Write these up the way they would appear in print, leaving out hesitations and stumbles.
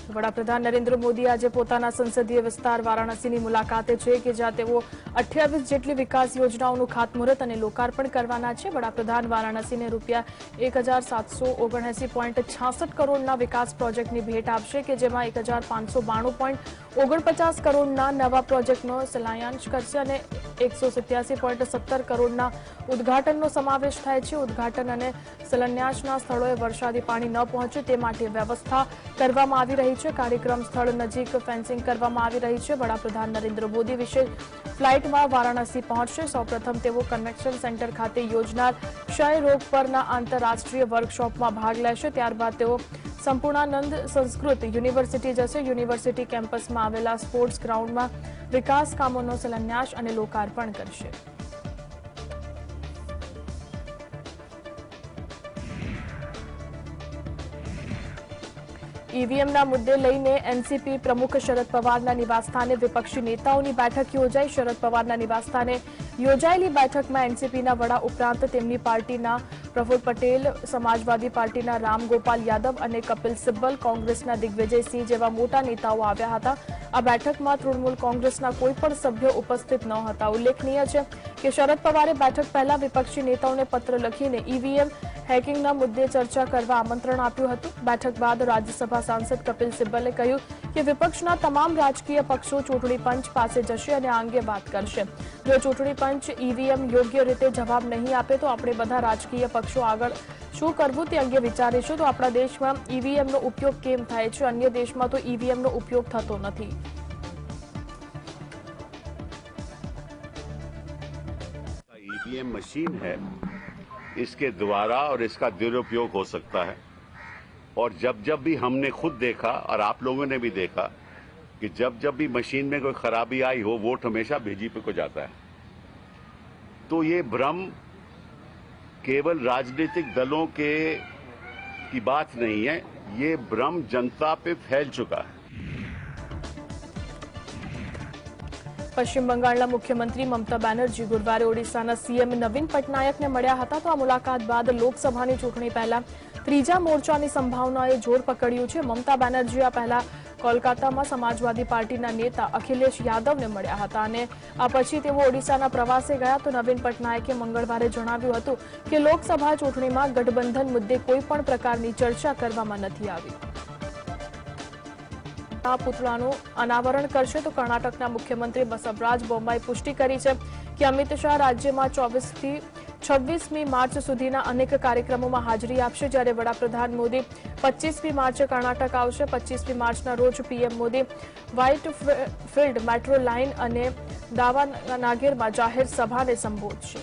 વડાપ્રધાન નરેન્દ્ર મોદી આજે પોતાના સંસદીય વિસ્તાર વારાણસીની મુલાકાતે છે કે જ્યાં તેઓ 28 જેટલી વિકાસ યોજનાઓનું ખાતમુહૂર્ત અને લોકાર્પણ કરવાના છે। વડાપ્રધાન વારાણસીને ₹1779.66 કરોડના વિકાસ પ્રોજેક્ટની ભેટ આપશે કે જેમાં 1592.49 કરોડના નવા પ્રોજેક્ટનો શિલાન્યાસ કરશે અને 187.17 કરોડના ઉદ્ઘાટનનો સમાવેશ થાય છે। ઉદ્ઘાટન અને શિલાન્યાસના સ્થળોએ વરસાદી પાણી ન પહોંચે તે માટે વ્યવસ્થા કરવામાં આવી રહી છે। કાર્યક્રમ સ્થળ નજીક ફેન્સિંગ કરવામાં આવી રહી છે। વડાપ્રધાન નરેન્દ્ર મોદી વિશેષ ફ્લાઇટમાં વારાણસી પહોંચશે। સૌપ્રથમ તેઓ કન્વેન્શન સેન્ટર ખાતે યોજનાર ક્ષય રોગ પરના આંતરરાષ્ટ્રીય વર્કશોપમાં ભાગ લેશે। ત્યારબાદ તેઓ સંપૂર્ણાનંદ સંસ્કૃત યુનિવર્સિટી જશે। યુનિવર્સિટી કેમ્પસમાં આવેલા સ્પોર્ટ્સ ગ્રાઉન્ડમાં વિકાસ કામોનો શિલાન્યાસ અને લોકાર્પણ કરશે। ईवीएमના મુદ્દે લઈને એનસીપી પ્રમુખ શરદ પવારના નિવાસસ્થાને વિપક્ષી નેતાઓની બેઠક યોજાઈ। શરદ પવારના નિવાસસ્થાને યોજાયેલી બેઠકમાં એનસીપીના વડા ઉપરાંત તેમની પાર્ટીના પ્રફુલ્લ પટેલ, સમાજવાદી પાર્ટીના રામગોપાલ યાદવ અને કપિલ સિબ્બલ, કોંગ્રેસના દિગ્વિજયસિંહ જેવા મોટા નેતાઓ આવ્યા હતા। આ બેઠકમાં તૃણમૂલ કોંગ્રેસના કોઈ પણ સભ્યો ઉપસ્થિત ન હતા। ઉલ્લેખનીય છે કે શરદ પવારે બેઠક પહેલા વિપક્ષી નેતાઓને પત્ર લખીને ईवीएम હેકિંગના મુદ્દે ચર્ચા કરવા આમંત્રણ આપ્યું હતું। બેઠક બાદ રાજ્યસભા સાંસદ કપિલ સિબ્બલે કહ્યું કે વિપક્ષના તમામ રાજકીય પક્ષો ચૂંટણી પંચ પાસે જશે અને આ અંગે વાત કરશે। જો ચૂંટણી પંચ ईवीएम યોગ્ય રીતે જવાબ નહીં આપે તો આપણે બધા રાજકીય પક્ષો આગળ શું કરવું તે અંગે વિચારીશું। તો આપણા દેશમાં ईवीएमનો ઉપયોગ કેમ થાય છે? અન્ય દેશમાં તો ईवीएमનો ઉપયોગ થતો નથી। ईवीएम मशीन है, इसके द्वारा और इसका दुरुपयोग हो सकता है। और जब जब भी हमने खुद देखा और आप लोगों ने भी देखा कि जब जब भी मशीन में कोई खराबी आई हो, वोट हमेशा बीजेपी को जाता है। तो ये भ्रम केवल राजनीतिक दलों की बात नहीं है, ये भ्रम जनता पे फैल चुका है। પશ્ચિમ બંગાળના મુખ્યમંત્રી મમતા બેનર્જી ગુરુવારે ઓડિશાના સીએમ નવીન પટનાયકને મળ્યા હતા। તો આ મુલાકાત બાદ લોકસભાની ચૂંટણી પહેલા ત્રીજા મોરચાની સંભાવનાએ જોર પકડ્યું છે। મમતા બેનર્જી આ પહેલા કોલકાતામાં સમાજવાદી પાર્ટીના નેતા અખિલેશ યાદવને મળ્યા હતા અને આ પછી તેઓ ઓડિશાના પ્રવાસે ગયા। તો નવીન પટનાયકે મંગળવારે જણાવ્યું હતું કે લોકસભા ચૂંટણીમાં ગઠબંધન મુદ્દે કોઈ પણ પ્રકારની ચર્ચા કરવામાં નથી આવી। પુતળાનું અનાવરણ કરશે। તો કર્ણાટકના મુખ્યમંત્રી બસવરાજ બોમ્માઈ પુષ્ટિ કરી છે કે અમિત શાહ રાજ્યમાં 24 થી 26મી માર્ચ સુધીના અનેક કાર્યક્રમોમાં હાજરી આપશે। જ્યારે વડાપ્રધાન મોદી 25મી માર્ચે કર્ણાટક આવશે। 25મી માર્ચના રોજ પીએમ મોદી વ્હાઇટફિલ્ડ મેટ્રો લાઇન અને દાવાનાગેરમાં જાહેર સભાને સંબોધશે।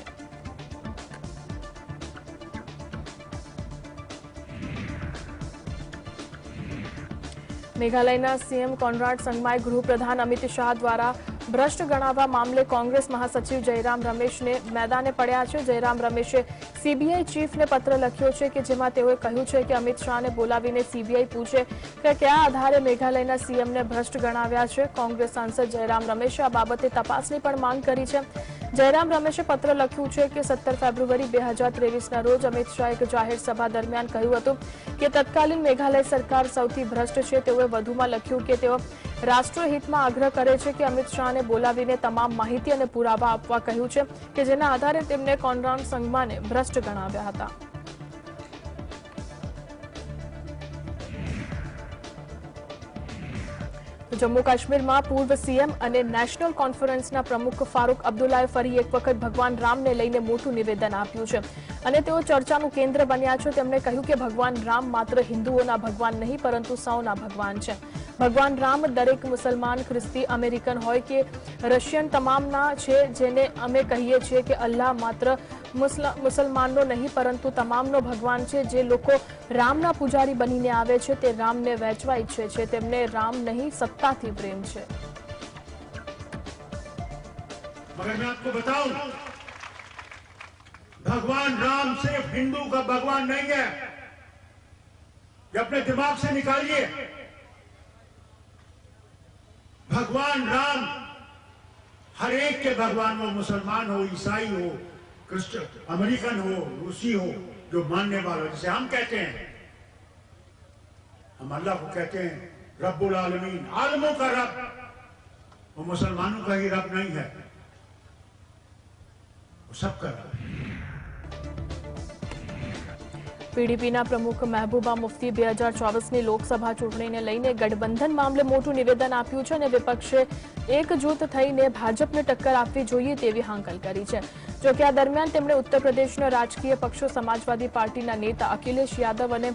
મેઘાલયના સીએમ કોનરાડ સંગમાએ ગૃહપ્રધાન અમિત શાહ દ્વારા ભ્રષ્ટ ગણાવવા મામલે કોંગ્રેસ મહાસચિવ જયરામ રમેશને મેદાને પડ્યા છે। જયરામ રમેશે સીબીઆઈ ચીફને પત્ર લખ્યો છે કે જેમાં તેઓએ કહ્યું છે કે અમિત શાહને બોલાવીને સીબીઆઈ પૂછે કે કયા આધારે મેઘાલયના સીએમને ભ્રષ્ટ ગણાવ્યા છે। કોંગ્રેસ સાંસદ જયરામ રમેશે આ બાબતે તપાસની પણ માંગ કરી છે। જયરામ રમેશે પત્ર લખ્યું છે કે 17 ફેબ્રુઆરી 2023ના રોજ અમિત શાહ એક જાહેર સભા દરમિયાન કહ્યું હતું કે તત્કાલીન મેઘાલય સરકાર સૌથી ભ્રષ્ટ છે। તેઓએ વધુમાં લખ્યું કે તેઓ રાષ્ટ્રહિતમાં આગ્રહ કરે છે કે અમિત શાહને બોલાવીને તમામ માહિતી અને પુરાવા આપવા કહ્યું છે કે જેના આધારે તેમને કોનરાડ સંગમાને ભ્રષ્ટ ગણાવ્યા હતા। જમ્મુ કાશ્મીરમાં પૂર્વ સીએમ અને નેશનલ કોન્ફરન્સના પ્રમુખ ફારૂક અબ્દુલ્લાએ ફરી એક વખત ભગવાન રામને લઈને મોટું નિવેદન આપ્યું છે અને તેઓ ચર્ચાનું કેન્દ્ર બન્યા છે। તેમણે કહ્યું કે ભગવાન રામ માત્ર હિન્દુઓના ભગવાન નહીં પરંતુ સૌના ભગવાન છે। ભગવાન રામ દરેક મુસલમાન, ખ્રિસ્તી, અમેરિકન હોય કે રશિયન તમામના છે। જેને અમે કહીએ છીએ કે અલ્લાહ માત્ર મુસલમાનનો નહીં પરંતુ તમામનો ભગવાન છે। જે લોકો રામના પૂજારી બનીને આવે છે તે રામને વહેંચવા ઈચ્છે છે। તેમને રામ નહીં સત્તાથી પ્રેમ છે। मगर मैं आपको बताऊं, भगवान राम सिर्फ हिंदू का भगवान नहीं है। ये अपने दिमाग से निकालिए। भगवान राम हर एक के भगवान हो, मुसलमान हो, ईसाई हो, क्रिश्चियन, अमेरिकन हो, रूसी हो, जो मानने वाला, जैसे हम कहते हैं, हम अल्लाह को कहते हैं रब्बुल आलमीन, आलमों का रब, वो मुसलमानों का ही रब नहीं है, वो सबका रब है। પીડીપીના પ્રમુખ મહેબૂબા મુફ્તી 2024ની લોકસભા ચૂંટણીને લઈને ગઠબંધન મામલે મોટું નિવેદન આપ્યું છે અને વિપક્ષે એકજૂથ થઈને ભાજપને ટક્કર આપવી જોઈએ તેવી હાંકલ કરી છે। જો કે આ દરમિયાન તેમણે ઉત્તર પ્રદેશના રાજકીય પક્ષો સમાજવાદી પાર્ટીના નેતા અખિલેશ યાદવ અને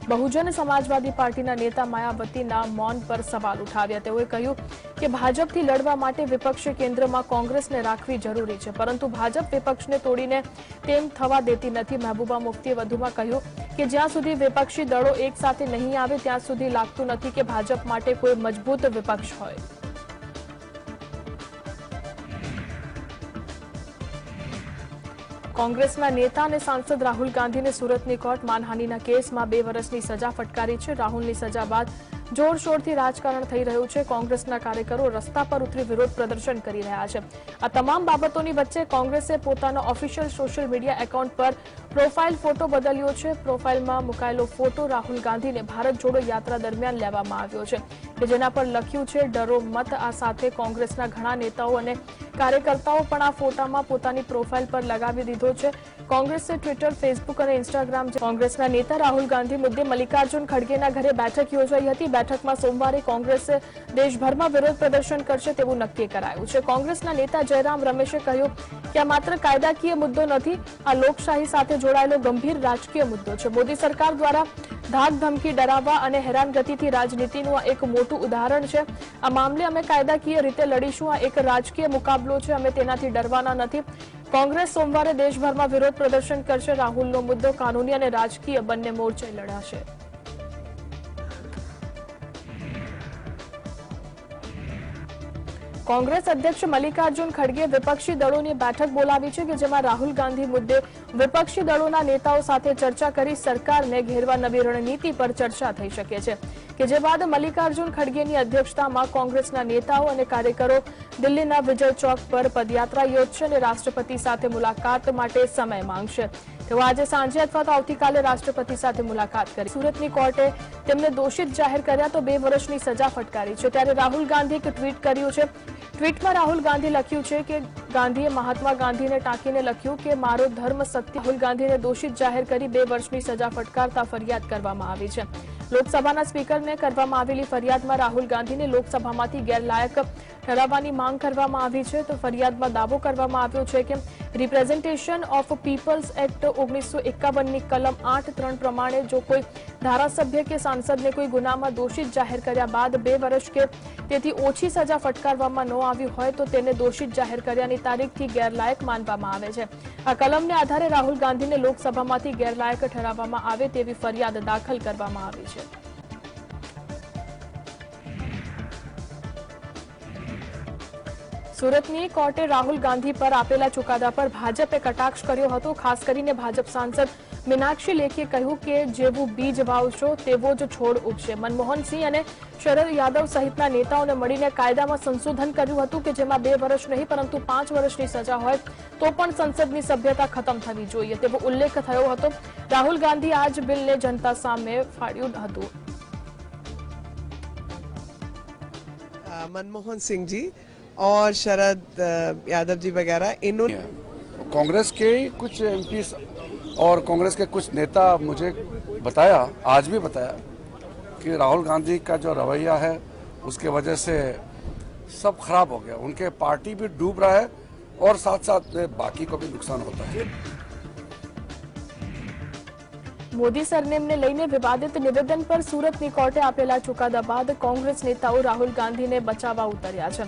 બહુજન સમાજવાદી પાર્ટીના નેતા માયાવતીના મૌન પર સવાલ ઉઠાવ્યા। તેઓએ કહ્યું કે ભાજપથી લડવા માટે વિપક્ષે કેન્દ્રમાં કોંગ્રેસને રાખવી જરૂરી છે, પરંતુ ભાજપ વિપક્ષને તોડીને તેમ થવા દેતી નથી। મહેબૂબા મુફ્તીએ વધુમાં કહ્યું કે જ્યાં સુધી વિપક્ષી દળો એક સાથે નહીં આવે ત્યાં સુધી લાગતું નથી કે ભાજપ માટે કોઈ મજબૂત વિપક્ષ હોય। કોંગ્રેસના નેતા અને સાંસદ રાહુલ ગાંધીને સુરતની કોર્ટ માનહાનિના કેસમાં 2 વર્ષની સજા ફટકારી છે। રાહુલની સજા બાદ જોરશોરથી રાજકારણ થઈ રહ્યું છે। કોંગ્રેસના કાર્યકરો રસ્તા પર ઉતરી વિરોધ પ્રદર્શન કરી રહ્યા છે। આ તમામ બાબતોની વચ્ચે કોંગ્રેસે પોતાના ઓફિશિયલ સોશિયલ મીડિયા એકાઉન્ટ પર પ્રોફાઇલ ફોટો બદલ્યો છે। પ્રોફાઇલમાં મુકાયેલો ફોટો રાહુલ ગાંધીને ભારત જોડો યાત્રા દરમિયાન લેવામાં આવ્યો છે, કે જેના પર લખ્યું છે ડરો મત। આ સાથે કોંગ્રેસના ઘણા નેતાઓ અને કાર્યકર્તાઓ પણ આ ફોટામાં પોતાની પ્રોફાઇલ પર લગાવી દીધો છે। કોંગ્રેસે ટ્વિટર, ફેસબુક અને ઇન્સ્ટાગ્રામ કોંગ્રેસના નેતા રાહુલ ગાંધી મુદ્દે મલ્લિકાર્જુન ખડગેના ઘરે બેઠક યોજાઈ હતી। બેઠકમાં સોમવારે કોંગ્રેસે દેશભરમાં વિરોધ પ્રદર્શન કરશે તેવું નક્કી કરાયું છે। કોંગ્રેસના નેતા જયરામ રમેશે કહ્યું કે આ માત્ર કાયદાકીય મુદ્દો નથી, આ લોકશાહી સાથે જોડાયેલો ગંભીર રાજકીય મુદ્દો છે। મોદી સરકાર દ્વારા ધાક ધમકી, ડરાવવા અને હેરાનગતિથી રાજનીતિનું આ એક મોટું ઉદાહરણ છે। આ મામલે અમે કાયદાકીય રીતે લડીશું। આ એક રાજકીય મુકાબલો છે, અમે તેનાથી ડરવાના નથી। કોંગ્રેસ સોમવારે દેશભરમાં વિરોધ પ્રદર્શન કરશે। રાહુલનો મુદ્દો કાનૂની અને રાજકીય બંને મોરચે લડાશે। કોંગ્રેસ અધ્યક્ષ મલ્લિકાર્જુન ખડગે વિપક્ષી દળોની બેઠક બોલાવી છે, કે જેમાં રાહુલ ગાંધી મુદ્દે વિપક્ષી દળોના નેતાઓ સાથે ચર્ચા કરી સરકારને ઘેરવા નવી રણનીતિ પર ચર્ચા થઈ શકે છે, કે જે બાદ મલ્લિકાર્જુન ખડગેની અધ્યક્ષતામાં કોંગ્રેસના નેતાઓ અને કાર્યકરો દિલ્હીના વિજય ચોક પર પદયાત્રા યોજશે અને રાષ્ટ્રપતિ સાથે મુલાકાત માટે સમય માંગશે। તેઓ આજે સાંજે અથવા તો આવતીકાલે રાષ્ટ્રપતિ સાથે મુલાકાત કરી। સુરતની કોર્ટે તેમને દોષિત જાહેર કર્યા તો 2 વર્ષની સજા ફટકારી છે। ત્યારે રાહુલ ગાંધીએ એક ટ્વીટ કર્યું છે। ટ્વીટમાં રાહુલ ગાંધી લખ્યું છે કે ગાંધીએ મહાત્મા ગાંધીને ટાંકીને લખ્યું કે મારો ધર્મ સત્ય। રાહુલ ગાંધીને દોષિત જાહેર કરી 2 વર્ષની સજા ફટકારતા ફરિયાદ કરવામાં આવી છે। લોકસભાના સ્પીકરને કરવામાં આવેલી ફરિયાદમાં રાહુલ ગાંધીને લોકસભામાંથી ગેરલાયક ઠરાવવાની માંગ કરવામાં આવી છે। તો ફરિયાદમાં દાવો કરવામાં આવ્યો છે કે રિપ્રેઝન્ટેશન ઓફ પીપલ્સ એક્ટ 1951ની કલમ 8(3) પ્રમાણે જો કોઈ ધારાસભ્ય કે સાંસદને કોઈ ગુનામાં દોષિત જાહેર કર્યા બાદ 2 વર્ષ કે તેથી ઓછી સજા ફટકારવામાં ન આવી હોય તો તેને દોષિત જાહેર કર્યાની તારીખથી ગેરલાયક માનવામાં આવે છે। આ કલમને આધારે રાહુલ ગાંધીને લોકસભામાંથી ગેરલાયક ઠરાવવામાં આવે તેવી ફરિયાદ દાખલ કરવામાં આવી છે। સુરતની કોર્ટે રાહુલ ગાંધી પર આપેલા ચુકાદા પર ભાજપે કટાક્ષ કર્યો હતો। ખાસ કરીને ભાજપ સાંસદ મીનાક્ષી લેખીએ કહ્યું કે જેવું બીજ વાવશો તેવો જ છોડ ઉગશે। મનમોહન સિંહ અને શરદ યાદવ સહિતના નેતાઓને મળીને કાયદામાં સંશોધન કર્યું હતું, કે જેમાં 2 વર્ષ નહીં પરંતુ 5 વર્ષની સજા હોય તો પણ સંસદની સભ્યતા ખતમ થવી જોઈએ તેવો ઉલ્લેખ થયો હતો। રાહુલ ગાંધી આ જ બિલને જનતા સામે ફાડ્યું હતું। मनमोहन सिंह जी और शरद यादव जी वगैरह इन्होंने कांग्रेस के कुछ एमपी और कांग्रेस के कुछ नेता मुझे बताया, आज भी बताया कि राहुल गांधी का जो रवैया है उसके वजह से सब खराब हो गया। उनके पार्टी भी डूब रहा है और साथ साथ में बाकी को भी नुकसान होता है। મોદી સરનેમને લઈને વિવાદિત નિવેદન પર સુરતની કોર્ટે આપેલા ચુકાદા બાદ કોંગ્રેસ નેતાઓ રાહુલ ગાંધીને બચાવવા ઉતર્યા છે।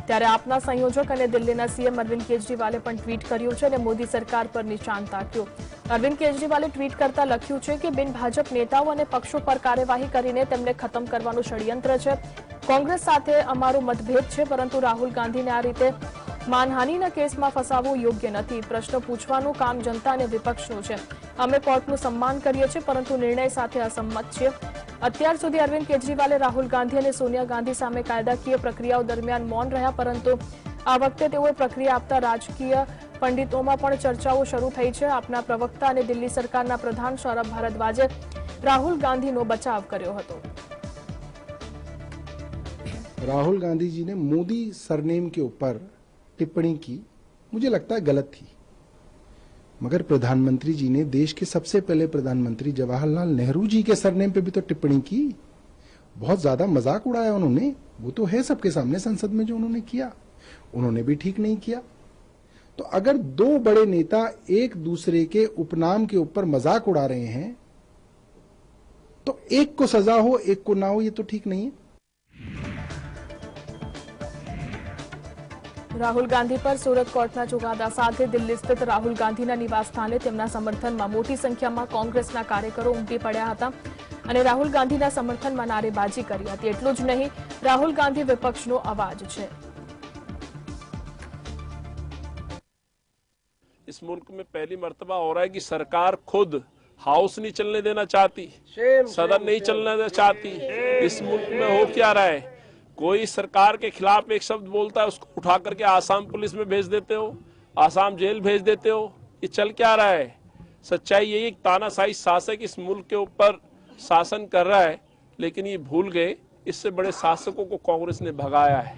ત્યારે આપના સંયોજક અને દિલ્હીના સીએમ અરવિંદ કેજરીવાલે પણ ટ્વીટ કર્યું છે અને મોદી સરકાર પર નિશાન તાક્યું। અરવિંદ કેજરીવાલે ટ્વીટ કરતા લખ્યું છે કે બિન ભાજપ નેતાઓ અને પક્ષો પર કાર્યવાહી કરીને તેમને ખતમ કરવાનું ષડયંત્ર છે। કોંગ્રેસ સાથે અમારો મતભેદ છે, પરંતુ રાહુલ ગાંધીને આ રીતે માનહાનિના કેસમાં ફસાવવું યોગ્ય નથી। પ્રશ્નો પૂછવાનું કામ જનતા અને વિપક્ષનું છે। અમે કોર્ટનું સન્માન કરીએ છીએ, પરંતુ નિર્ણય સાથે અસંમત છીએ। અત્યાર સુધી અરવિંદ કેજરીવાલે રાહુલ ગાંધી અને સોનિયા ગાંધી સામે કાયદાકીય પ્રક્રિયાઓ દરમિયાન મૌન રહ્યા, પરંતુ આ વખતે તેઓએ પ્રક્રિયા આપતા રાજકીય પંડિતોમાં પણ ચર્ચાઓ શરૂ થઈ છે। આપના પ્રવક્તા અને દિલ્હી સરકારના પ્રધાન સૌરભ ભારદ્વાજે રાહુલ ગાંધીનો બચાવ કર્યો હતો। राहुल गांधी जी ने मोदी सरनेम के ऊपर टिप्पणी की, मुझे लगता है गलत थी, मगर प्रधानमंत्री जी ने, देश के सबसे पहले प्रधानमंत्री जवाहरलाल नेहरू जी के सरनेम पे भी तो टिप्पणी की। बहुत ज्यादा मजाक उड़ाया उन्होंने, वो तो है सबके सामने संसद में जो उन्होंने किया, उन्होंने भी ठीक नहीं किया। तो अगर दो बड़े नेता एक दूसरे के उपनाम के ऊपर मजाक उड़ा रहे हैं तो एक को सजा हो एक को ना हो, ये तो ठीक नहीं है। રાહુલ ગાંધી પર સુરત કોર્ટના ચુકાદા સાથે દિલ્હી સ્થિત રાહુલ ગાંધીના નિવાસસ્થાને તેમના સમર્થનમાં મોટી સંખ્યામાં કોંગ્રેસના કાર્યકરો ઉમટી પડ્યા હતા અને રાહુલ ગાંધીના સમર્થનમાં નારેબાજી કરી હતી। એટલું જ નહીં, રાહુલ ગાંધી વિપક્ષનો અવાજ છે। इस मुल्क में पहली मर्तबा हो रहा है कि सरकार खुद हाउस नहीं चलने देना चाहती, सदन नहीं चलने देना चाहती। इस मुल्क में हो क्या रहा है, कोई सरकार के खिलाफ एक शब्द बोलता है उसको उठा करके आसाम पुलिस में भेज देते हो, आसाम जेल भेज देते हो। ये चल क्या रहा है? सच्चाई यही एक तानाशाही शासक इस मुल्क के ऊपर शासन कर रहा है, लेकिन ये भूल गए इससे बड़े शासकों को कांग्रेस ने भगाया है।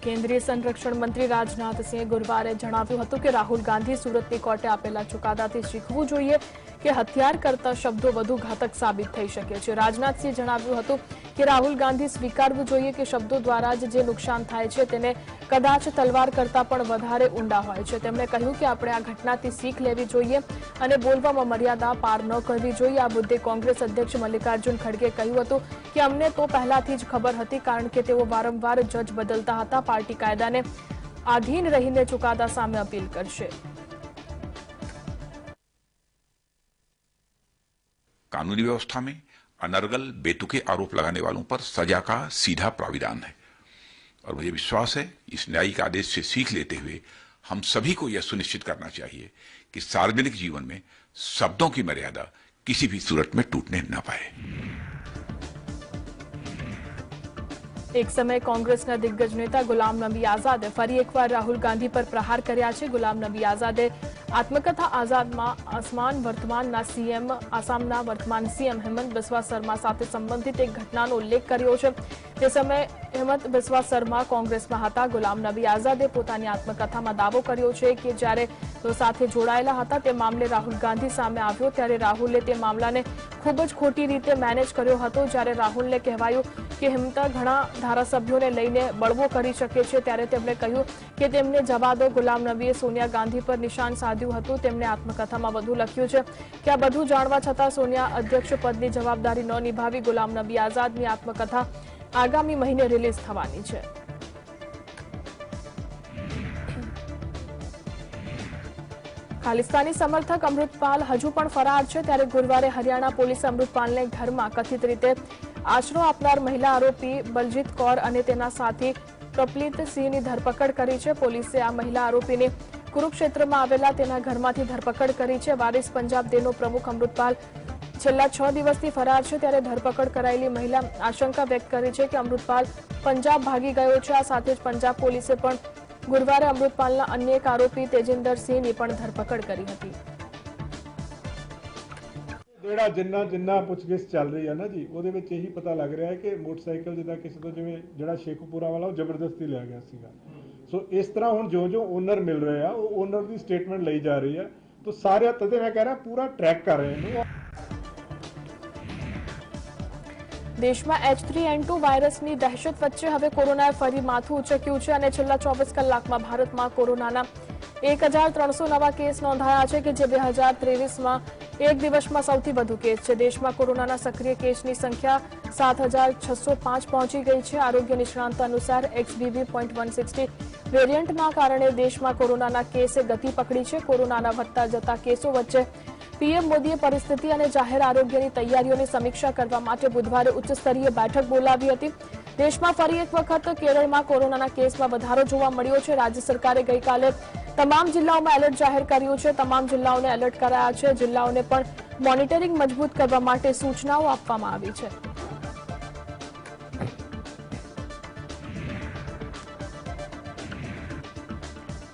કેન્દ્રીય સંરક્ષણ મંત્રી રાજનાથ સિંહે ગુરુવારે જણાવ્યું હતું કે રાહુલ ગાંધી સુરતની કોર્ટે આપેલા ચુકાદાથી શીખવું જોઈએ કે હથિયાર કરતા શબ્દો વધુ ઘાતક સાબિત થઈ શકે છે। રાજનાથ સિંહે જણાવ્યું હતું કે રાહુલ ગાંધી સ્વીકારવું જોઈએ કે શબ્દો દ્વારા જ જે નુકસાન થાય છે તેને કદાચ તલવાર કરતા પણ વધારે ઊંડા હોય છે। તેમણે કહ્યું કે આપણે આ ઘટનાથી શીખ લેવી જોઈએ અને બોલવામાં મર્યાદા પાર ન કરવી જોઈએ। આ મુદ્દે કોંગ્રેસ અધ્યક્ષ મલ્લિકાર્જુન ખડગે કહ્યું હતું કે અમને તો પહેલાથી જ ખબર હતી, કારણ કે તેઓ વારંવાર જજ બદલતા હતા। પાર્ટી કાયદાને આધીન રહીને ચુકાદા સામે અપીલ કરશે। कानूनी व्यवस्था में अनर्गल बेतुके आरोप लगाने वालों पर सजा का सीधा प्राविधान है और मुझे विश्वास है इस न्यायिक आदेश से सीख लेते हुए हम सभी को यह सुनिश्चित करना चाहिए कि सार्वजनिक जीवन में शब्दों की मर्यादा किसी भी सूरत में टूटने न पाए। એક સમયે કોંગ્રેસના દિગ્ગજ નેતા ગુલામ નબી આઝાદે ફરી એકવાર રાહુલ ગાંધી પર પ્રહાર કર્યા છે। ગુલામ નબી આઝાદે આત્મકથા આઝાદમાં આસામના વર્તમાન સીએમ હેમંત બિસ્વા શર્મા સાથે સંબંધિત એક ઘટનાનો ઉલ્લેખ કર્યો છે। તે સમયે હેમંત બિસ્વા શર્મા કોંગ્રેસમાં હતા। ગુલામ નબી આઝાદે પોતાની આત્મકથામાં દાવો કર્યો છે કે જ્યારે તેઓ સાથે જોડાયેલા હતા તે મામલે રાહુલ ગાંધી સામે આવ્યો ત્યારે રાહુલે તે મામલાને ખૂબ જ ખોટી રીતે મેનેજ કર્યો હતો। જ્યારે રાહુલને કહેવાયું કે હેમંત ઘણા ધારાસભ્યોને લઈને બળવો કરી શકે છે ત્યારે તેમણે કહ્યું કે તેમને જવા દો। ગુલામ નબીએ સોનિયા ગાંધી પર નિશાન સાધ્યું હતું। તેમણે આત્મકથામાં વધુ લખ્યું છે કે આ બધું જાણવા છતાં સોનિયા અધ્યક્ષ પદની જવાબદારી ન નિભાવી। ગુલામ નબી આઝાદની આત્મકથા આગામી મહિને રિલીઝ થવાની છે। ખાલિસ્તાની સમર્થક અમૃતપાલ હજુ પણ ફરાર છે ત્યારે ગુરુવારે હરિયાણા પોલીસે અમૃતપાલને ઘરમાં કથિત રીતે આશરો આપનાર મહિલા આરોપી બલજીત કૌર અને તેના સાથી પ્રપલિત સિંહની ધરપકડ કરી છે। પોલીસે આ મહિલા આરોપીની કુરુક્ષેત્રમાં આવેલા તેના ઘરમાંથી ધરપકડ કરી છે। વારિસ પંજાબ ડેનો પ્રમુખ અમૃતપાલ છેલ્લા 6 દિવસથી ફરાર છે ત્યારે ધરપકડ કરાયેલી મહિલા આશંકા વ્યક્ત કરી છે કે અમૃતપાલ પંજાબ ભાગી ગયો છે। આ સાથે જ પંજાબ પોલીસે પણ ગુરુવારે અમૃતપાલના અન્ય એક આરોપી તેજિંદર સિંહની પણ ધરપકડ કરી હતી। ਜਿਹੜਾ ਜਿੰਨਾ ਪੁੱਛਗਿੱਛ ਚੱਲ ਰਹੀ ਹੈ ਨਾ ਜੀ, ਉਹਦੇ ਵਿੱਚ ਇਹੀ ਪਤਾ ਲੱਗ ਰਿਹਾ ਹੈ ਕਿ ਮੋਟਰਸਾਈਕਲ ਜਿੱਦਾਂ ਕਿਸੇ ਤੋਂ ਜਿਵੇਂ ਜਿਹੜਾ ਸ਼ੇਖੂਪੁਰਾ ਵਾਲਾ ਉਹ ਜ਼ਬਰਦਸਤੀ ਲਿਆ ਗਿਆ ਸੀਗਾ। ਸੋ ਇਸ ਤਰ੍ਹਾਂ ਹੁਣ ਜੋ ਓਨਰ ਮਿਲ ਰਹੇ ਆ ਉਹ ਓਨਰ ਦੀ ਸਟੇਟਮੈਂਟ ਲਈ ਜਾ ਰਹੀ ਹੈ। तो सारे तदे मैं कह रहा पूरा ट्रैक कर रहे हैं। देश में H3N2 वायरसनी दहशत वच्चे हवे कोरोनाए फरी माथुं उचक्युं छे अने छेल्ला 24 कलाकमां भारतमां कोरोनाना 1300 नवा केस नोंधाया है कि जे 2023 में एक दिवस में सौथी वधु केस है। देश में कोरोना सक्रिय केसनी संख्या 7605 पहुंची गई है। आरोग्य निष्णांत अनुसार XBB.160 वेरियंटना कारणे देश में कोरोना केसे गति पकड़ी है। कोरोना વધતા જતા કેસો વચ્ચે पीएम मोदीए परिस्थिति और जाहिर आरोग्यनी तैयारीओनी समीक्षा करवा माटे बुधवारे उच्च स्तरीय बैठक बोलावी हती। देश में फरी एक वखत केरल में कोरोना केस में वधारो जोवा मळ्यो छे। राज्य सरकारे गईकाले तमाम जिल्लाओं में एलर्ट जाहिर कर्युं छे। तमाम जिल्लाओं ने एलर्ट कराया छे। जिल्लाओं ने पण मॉनिटरिंग मजबूत करवा माटे सूचनाओ आपवामां आवी छे।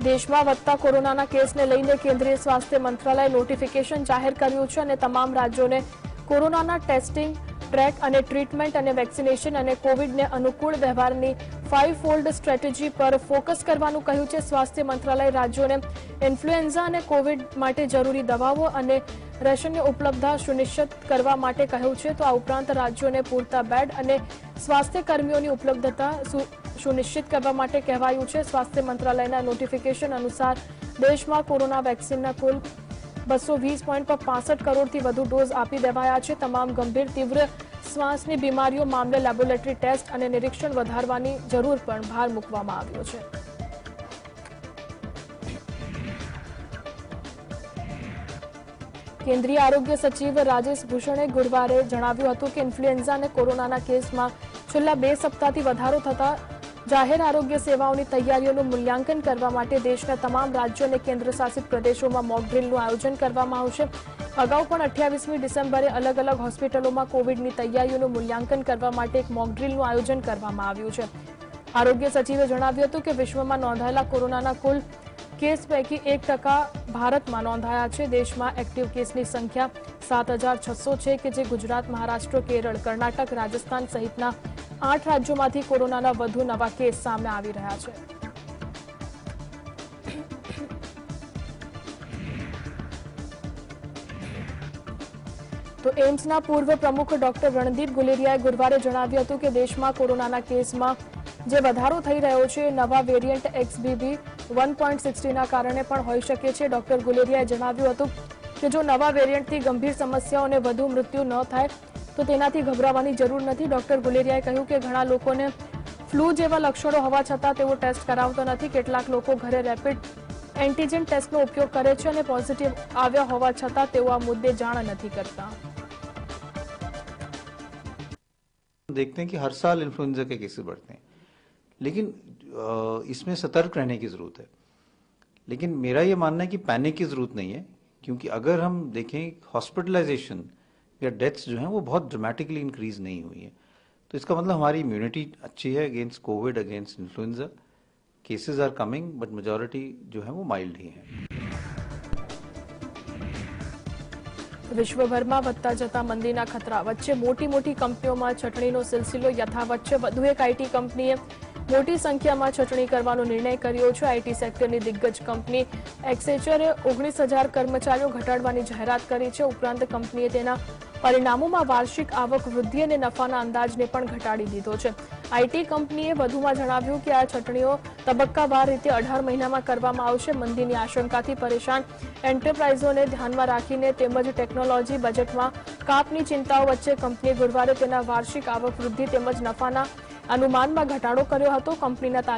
देश में વધતા कोरोना केस ने लईने केंद्रीय स्वास्थ्य मंत्रालय नोटिफिकेशन जाहिर कर्युं छे अने तमाम राज्यों ने कोरोना टेस्टिंग ટ્રેક અને ટ્રીટમેન્ટ અને વેક્સિનેશન અને કોવિડને અનુકૂળ વ્યવહારની 5-fold સ્ટ્રેટેજી પર ફોકસ કરવાનું કહ્યું છે. સ્વાસ્થ્ય મંત્રાલય રાજ્યોને ઇન્ફ્લુએન્ઝા અને કોવિડ માટે જરૂરી દવાઓ અને રેશનની ઉપલબ્ધતા સુનિશ્ચિત કરવા માટે કહ્યું છે. તો આ ઉપરાંત રાજ્યોને પૂરતા બેડ અને સ્વાસ્થ્ય કર્મીઓની ઉપલબ્ધતા સુનિશ્ચિત કરવા માટે કહેવાયું છે. સ્વાસ્થ્ય મંત્રાલયના નોટિફિકેશન અનુસાર દેશમાં કોરોના વેક્સિનના કુલ 220.65 કરોડથી વધુ ડોઝ આપી દેવાયા છે. તમામ ગંભીર તીવ્ર શ્વાસની બીમારીઓ મામલે લેબોરેટરી ટેસ્ટ અને નિરીક્ષણ વધારવાની જરૂર પર ભાર મૂકવામાં આવ્યો છે. કેન્દ્રીય આરોગ્ય સચિવ રાજેશ ભૂષણે ગુરુવારે જણાવ્યું હતું કે ઇન્ફ્લુએન્ઝા અને કોરોનાના કેસમાં છેલ્લા 2 સપ્તાહથી વધારો થતા જાહેર આરોગ્ય સેવાઓની તૈયારીઓનું મૂલ્યાંકન કરવા માટે દેશના તમામ રાજ્યો અને કેન્દ્રશાસિત પ્રદેશોમાં મોક ડ્રીલનું આયોજન કરવામાં આવશે. અગાઉ પણ 28મી ડિસેમ્બરે અલગ અલગ હોસ્પિટલોમાં કોવિડની તૈયારીઓનું મૂલ્યાંકન કરવા માટે એક મોક ડ્રીલનું આયોજન કરવામાં આવ્યું છે. આરોગ્ય સચિવે જણાવ્યું હતું કે વિશ્વમાં નોંધાયેલા કોરોનાના કુલ કેસ પૈકી 1% ભારતમાં નોંધાયા છે. દેશમાં એક્ટિવ કેસની સંખ્યા 7,600 છે કે જે ગુજરાત, મહારાષ્ટ્ર, કેરળ, કર્ણાટક, રાજસ્થાન સહિતના 8 રાજ્યોમાંથી કોરોનાના વધુ નવા કેસ સામે આવી રહ્યા છે. તો એમ્સના પૂર્વ પ્રમુખ ડોક્ટર રણદીપ ગુલેરિયાએ ગુરુવારે જણાવ્યું હતું કે દેશમાં કોરોનાના કેસમાં જે વધારો થઈ રહ્યો છે નવા વેરિયન્ટ XBB 1.60ના કારણે પણ હોઈ શકે છે. ડોક્ટર ગુલેરિયાએ જણાવ્યું હતું કે જો નવા વેરિયન્ટથી ગંભીર સમસ્યાઓ અને વધુ મૃત્યુ ન થાય તો તેનાથી ગભરાવાની જરૂર નથી. ડોક્ટર ગુલેરિયાએ કહ્યું કે ઘણા લોકોને ફ્લૂ જેવા લક્ષણો હોવા છતાં તેઓ ટેસ્ટ કરાવતા નથી. કેટલાક લોકો ઘરે રેપિડ એન્ટીજન ટેસ્ટનો ઉપયોગ કરે છે અને પોઝિટિવ આવ્યા હોવા છતાં તેઓ આ મુદ્દે જાણ નથી કરતા. देखते हैं कि हर साल इन्फ्लुएंजा के केसेस बढ़ते हैं, लेकिन इसमें सतर्क रहने की ज़रूरत है. लेकिन मेरा ये मानना है कि पैनिक की ज़रूरत नहीं है, क्योंकि अगर हम देखें हॉस्पिटलाइजेशन या डेथ्स जो हैं वो बहुत ड्रामेटिकली इंक्रीज नहीं हुई है. तो इसका मतलब हमारी इम्यूनिटी अच्छी है against COVID, against influenza. Cases are coming but majority जो है वो माइल्ड ही है. વિશ્વભરમાં વધતા જતા મંદીના ખતરા વચ્ચે મોટી કંપનીઓમાં છટણીનો સિલસિલો યથાવત છે. વધુ એક આઈટી કંપનીએ મોટી સંખ્યામાં છટણી કરવાનો નિર્ણય કર્યો છે. આઈટી સેક્ટરની દિગ્ગજ કંપની એક્સેચરે 19,000 કર્મચારીઓ ઘટાડવાની જાહેરાત કરી છે. ઉપરાંત કંપનીએ તેના પરિણામોમાં વાર્ષિક આવક વૃદ્ધિ અને નફાના અંદાજને પણ ઘટાડી દીધો છે. આઈટી કંપનીએ વધુમાં જણાવ્યું કે આ છટણીઓ તબક્કાવાર રીતે 18 મહિનામાં કરવામાં આવશે. મંદીની આશંકાથી પરેશાન એન્ટરપ્રાઇઝોને ધ્યાનમાં રાખીને તેમજ ટેકનોલોજી બજેટમાં કાપની ચિંતાઓ વચ્ચે કંપનીએ ગુરુવારે તેના વાર્ષિક આવક વૃદ્ધિ તેમજ નફાના અનુમાનમાં ઘટાડો કર્યો હતો. કંપનીના